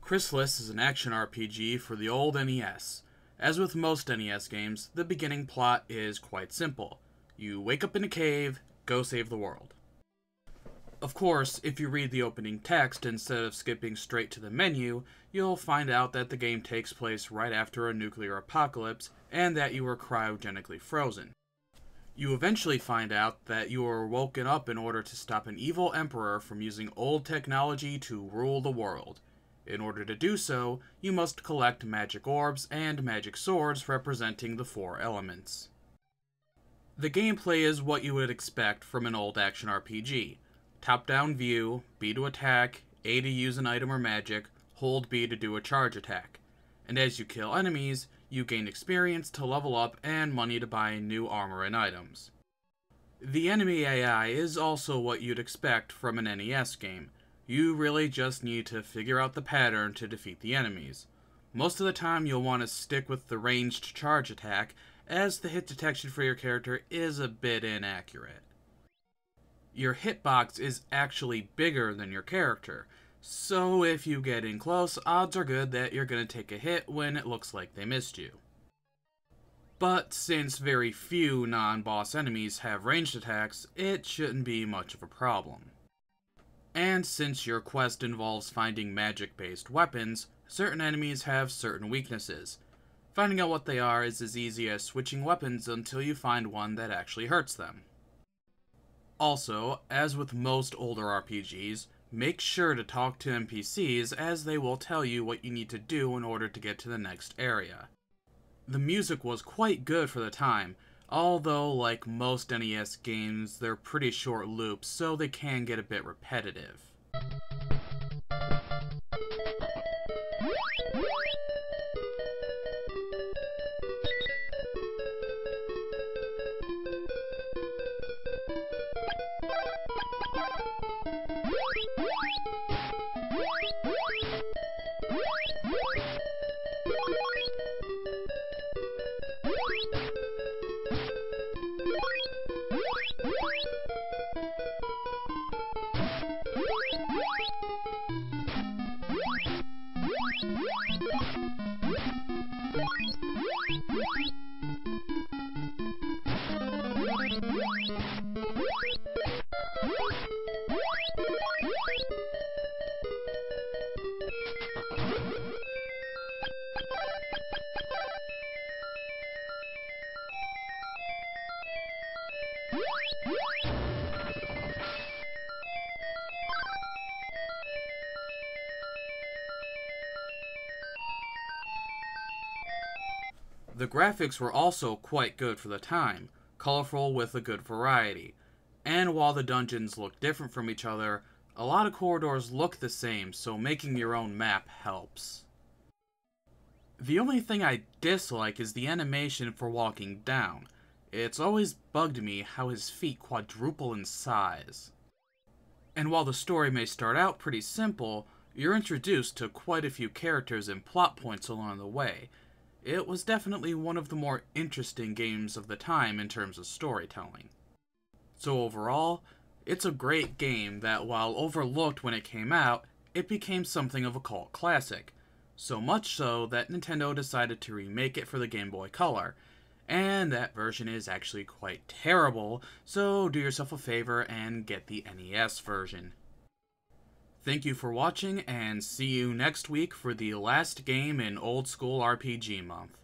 Crystalis is an action RPG for the old NES. As with most NES games, the beginning plot is quite simple. You wake up in a cave, go save the world. Of course, if you read the opening text instead of skipping straight to the menu, you'll find out that the game takes place right after a nuclear apocalypse and that you were cryogenically frozen. You eventually find out that you were woken up in order to stop an evil emperor from using old technology to rule the world. In order to do so, you must collect magic orbs and magic swords representing the 4 elements. The gameplay is what you would expect from an old action RPG. Top-down view, B to attack, A to use an item or magic, hold B to do a charge attack. And as you kill enemies, you gain experience to level up and money to buy new armor and items. The enemy AI is also what you'd expect from an NES game. You really just need to figure out the pattern to defeat the enemies. Most of the time you'll want to stick with the ranged charge attack, as the hit detection for your character is a bit inaccurate. Your hitbox is actually bigger than your character, so if you get in close, odds are good that you're going to take a hit when it looks like they missed you. But since very few non-boss enemies have ranged attacks, it shouldn't be much of a problem. And since your quest involves finding magic-based weapons, certain enemies have certain weaknesses. Finding out what they are is as easy as switching weapons until you find one that actually hurts them. Also, as with most older RPGs, make sure to talk to NPCs as they will tell you what you need to do in order to get to the next area. The music was quite good for the time, although like most NES games, they're pretty short loops, so they can get a bit repetitive. The graphics were also quite good for the time, colorful with a good variety. And while the dungeons look different from each other, a lot of corridors look the same, so making your own map helps. The only thing I dislike is the animation for walking down. It's always bugged me how his feet quadruple in size. And while the story may start out pretty simple, you're introduced to quite a few characters and plot points along the way. It was definitely one of the more interesting games of the time in terms of storytelling. So overall, it's a great game that, while overlooked when it came out, it became something of a cult classic. So much so that Nintendo decided to remake it for the Game Boy Color. And that version is actually quite terrible, so do yourself a favor and get the NES version. Thank you for watching, and see you next week for the last game in Old School RPG Month.